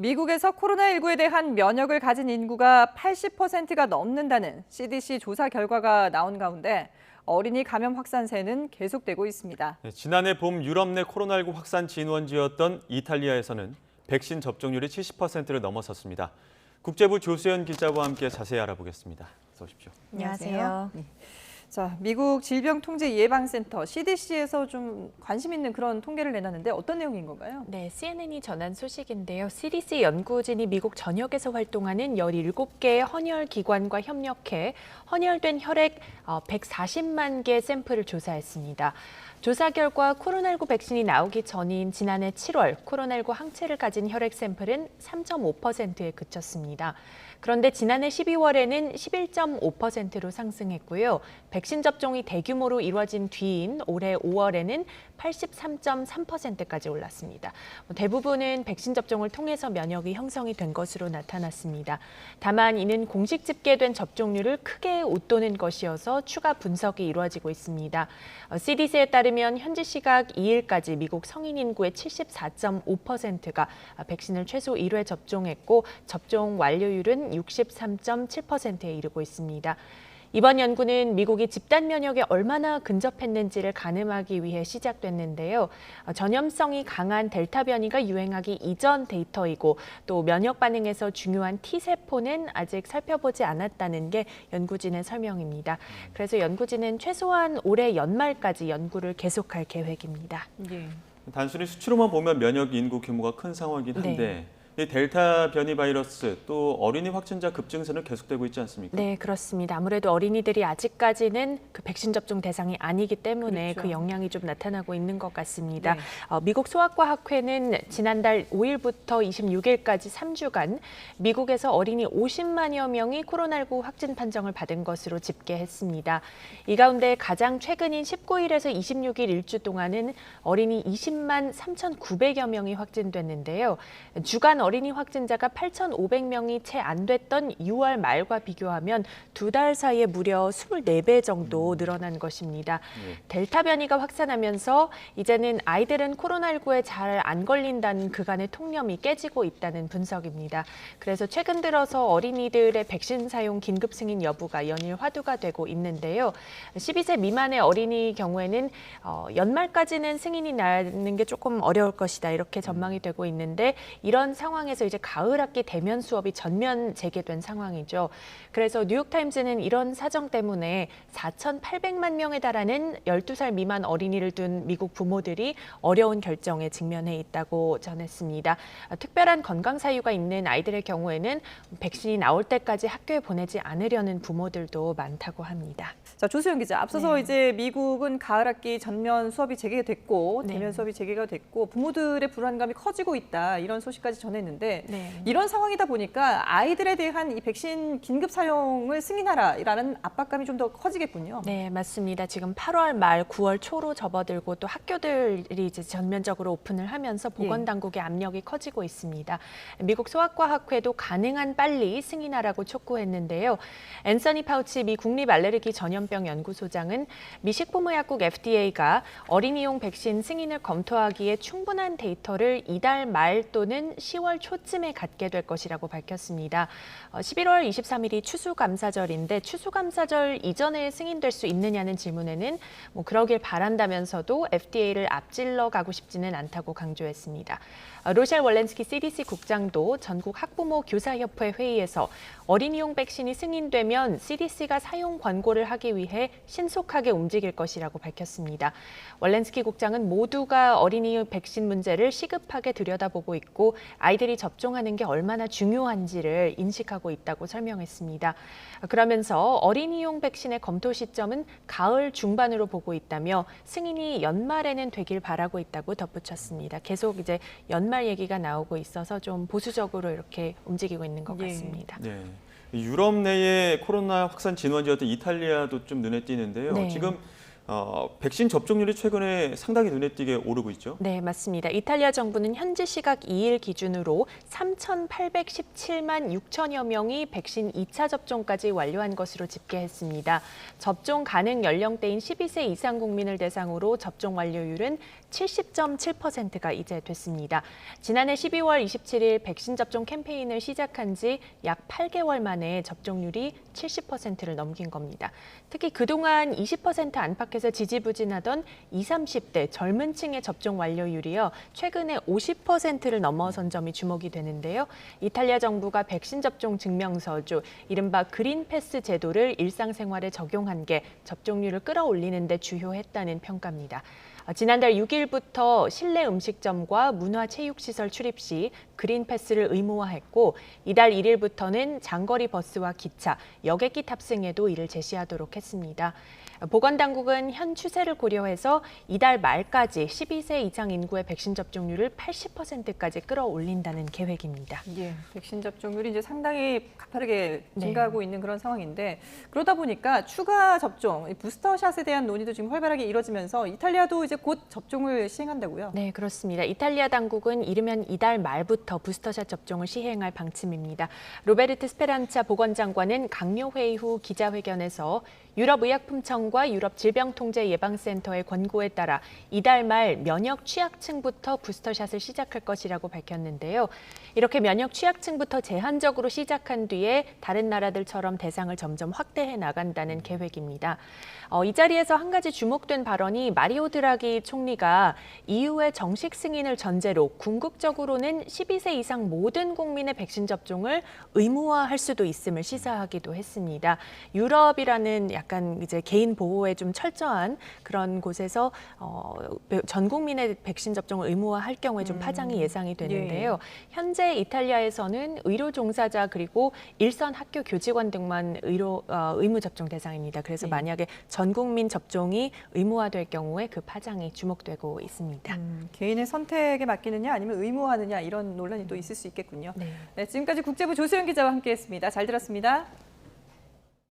미국에서 코로나19에 대한 면역을 가진 인구가 80%가 넘는다는 CDC 조사 결과가 나온 가운데 어린이 감염 확산세는 계속되고 있습니다. 지난해 봄 유럽 내 코로나19 확산 진원지였던 이탈리아에서는 백신 접종률이 70%를 넘어섰습니다. 국제부 조수연 기자와 함께 자세히 알아보겠습니다. 어서 오십시오. 안녕하세요. 네. 자, 미국 질병통제예방센터 CDC에서 좀 관심 있는 그런 통계를 내놨는데 어떤 내용인 건가요? 네, CNN이 전한 소식인데요. CDC 연구진이 미국 전역에서 활동하는 17개의 헌혈 기관과 협력해 헌혈된 혈액 140만 개 샘플을 조사했습니다. 조사 결과 코로나19 백신이 나오기 전인 지난해 7월 코로나19 항체를 가진 혈액 샘플은 3.5%에 그쳤습니다. 그런데 지난해 12월에는 11.5%로 상승했고요. 백신 접종이 대규모로 이루어진 뒤인 올해 5월에는 83.3%까지 올랐습니다. 대부분은 백신 접종을 통해서 면역이 형성이 된 것으로 나타났습니다. 다만 이는 공식 집계된 접종률을 크게 웃도는 것이어서 추가 분석이 이루어지고 있습니다. CDC에 따르면 현지 시각 2일까지 미국 성인 인구의 74.5%가 백신을 최소 1회 접종했고 접종 완료율은 63.7%에 이르고 있습니다. 이번 연구는 미국이 집단 면역에 얼마나 근접했는지를 가늠하기 위해 시작됐는데요. 전염성이 강한 델타 변이가 유행하기 이전 데이터이고 또 면역 반응에서 중요한 T세포는 아직 살펴보지 않았다는 게 연구진의 설명입니다. 그래서 연구진은 최소한 올해 연말까지 연구를 계속할 계획입니다. 예. 단순히 수치로만 보면 면역 인구 규모가 큰 상황이긴 한데 이 델타 변이 바이러스 또 어린이 확진자 급증세는 계속되고 있지 않습니까? 네, 그렇습니다. 아무래도 어린이들이 아직까지는 그 백신 접종 대상이 아니기 때문에 그렇죠. 그 영향이 좀 나타나고 있는 것 같습니다. 네. 미국 소아과학회는 지난달 5일부터 26일까지 3주간 미국에서 어린이 50만여 명이 코로나19 확진 판정을 받은 것으로 집계했습니다. 이 가운데 가장 최근인 19일에서 26일 일주 동안은 어린이 20만 3,900여 명이 확진됐는데요. 주간 어린이 확진자가 8,500명이 채 안 됐던 6월 말과 비교하면 2달 사이에 무려 24배 정도 늘어난 것입니다. 델타 변이가 확산하면서 이제는 아이들은 코로나19에 잘 안 걸린다는 그간의 통념이 깨지고 있다는 분석입니다. 그래서 최근 들어서 어린이들의 백신 사용 긴급 승인 여부가 연일 화두가 되고 있는데요. 12세 미만의 어린이 경우에는 연말까지는 승인이 나는 게 조금 어려울 것이다 이렇게 전망이 되고 있는데 이런 상황에서 이제 가을 학기 대면 수업이 전면 재개된 상황이죠. 그래서 뉴욕타임즈는 이런 사정 때문에 4,800만 명에 달하는 12살 미만 어린이를 둔 미국 부모들이 어려운 결정에 직면해 있다고 전했습니다. 특별한 건강 사유가 있는 아이들의 경우에는 백신이 나올 때까지 학교에 보내지 않으려는 부모들도 많다고 합니다. 자, 조수연 기자, 앞서서 이제 미국은 가을 학기 전면 수업이 재개됐고 대면 수업이 재개가 됐고 부모들의 불안감이 커지고 있다 이런 소식까지 전했는데 이런 상황이다 보니까 아이들에 대한 이 백신 긴급 사용을 승인하라라는 압박감이 좀 더 커지겠군요. 네, 맞습니다. 지금 8월 말 9월 초로 접어들고 또 학교들이 이제 전면적으로 오픈을 하면서 보건당국의 압력이 커지고 있습니다. 미국 소아과학회도 가능한 빨리 승인하라고 촉구했는데요. 앤서니 파우치 미 국립알레르기 전염병 연구소장은 미 식품의약국 FDA가 어린이용 백신 승인을 검토하기에 충분한 데이터를 이달 말 또는 10월 초쯤에 갖게 될 것이라고 밝혔습니다. 11월 23일이 추수감사절인데 추수감사절 이전에 승인될 수 있느냐는 질문에는 그러길 바란다면서도 FDA를 앞질러 가고 싶지는 않다고 강조했습니다. 로셸 월렌스키 CDC 국장도 전국 학부모 교사협회 회의에서 어린이용 백신이 승인되면 CDC가 사용 권고를 하기 위해 신속하게 움직일 것이라고 밝혔습니다. 월렌스키 국장은 모두가 어린이 백신 문제를 시급하게 들여다보고 있고 아이들이 접종하는 게 얼마나 중요한지를 인식하고 있다고 설명했습니다. 그러면서 어린이용 백신의 검토 시점은 가을 중반으로 보고 있다며 승인이 연말에는 되길 바라고 있다고 덧붙였습니다. 계속 이제 연말 얘기가 나오고 있어서 좀 보수적으로 이렇게 움직이고 있는 것 같습니다. 네. 유럽 내의 코로나 확산 진원지였던 이탈리아도 좀 눈에 띄는데요. 지금 백신 접종률이 최근에 상당히 눈에 띄게 오르고 있죠? 네, 맞습니다. 이탈리아 정부는 현지 시각 2일 기준으로 3,817만 6천여 명이 백신 2차 접종까지 완료한 것으로 집계했습니다. 접종 가능 연령대인 12세 이상 국민을 대상으로 접종 완료율은 70.7%가 이제 됐습니다. 지난해 12월 27일 백신 접종 캠페인을 시작한 지 약 8개월 만에 접종률이 70%를 넘긴 겁니다. 특히 그동안 20% 안팎에서 지지부진하던 20, 30대 젊은 층의 접종 완료율이요. 최근에 50%를 넘어선 점이 주목이 되는데요. 이탈리아 정부가 백신 접종 증명서주, 이른바 그린 패스 제도를 일상생활에 적용한 게 접종률을 끌어올리는 데 주요했다는 평가입니다. 지난달 6일부터 실내 음식점과 문화체육시설 출입 시 그린 패스를 의무화했고 이달 1일부터는 장거리 버스와 기차, 여객기 탑승에도 이를 제시하도록 했습니다. 보건당국은 현 추세를 고려해서 이달 말까지 12세 이상 인구의 백신 접종률을 80%까지 끌어올린다는 계획입니다. 예, 백신 접종률이 이제 상당히 가파르게 증가하고 있는 그런 상황인데 그러다 보니까 추가 접종, 부스터샷에 대한 논의도 지금 활발하게 이뤄지면서 이탈리아도 이제 곧 접종을 시행한다고요? 네, 그렇습니다. 이탈리아 당국은 이르면 이달 말부터 부스터샷 접종을 시행할 방침입니다. 로베르트 스페란차 보건장관은 강요회의 후 기자회견에서 유럽의약품청과 유럽질병통제예방센터의 권고에 따라 이달 말 면역 취약층부터 부스터샷을 시작할 것이라고 밝혔는데요. 이렇게 면역 취약층부터 제한적으로 시작한 뒤에 다른 나라들처럼 대상을 점점 확대해 나간다는 계획입니다. 이 자리에서 한 가지 주목된 발언이 마리오 드라기 총리가 EU의 정식 승인을 전제로 궁극적으로는 12세 이상 모든 국민의 백신 접종을 의무화할 수도 있음을 시사하기도 했습니다. 유럽이라는 약간 이제 개인 보호에 좀 철저한 그런 곳에서 전 국민의 백신 접종을 의무화할 경우에 좀 파장이 예상이 되는데요. 예. 현재 이탈리아에서는 의료 종사자 그리고 일선 학교 교직원 등만 의무 접종 대상입니다. 그래서 만약에 전 국민 접종이 의무화될 경우에 그 파장이 주목되고 있습니다. 개인의 선택에 맡기느냐 아니면 의무화하느냐 이런 논란이 또 있을 수 있겠군요. 네, 지금까지 국제부 조수연 기자와 함께했습니다. 잘 들었습니다.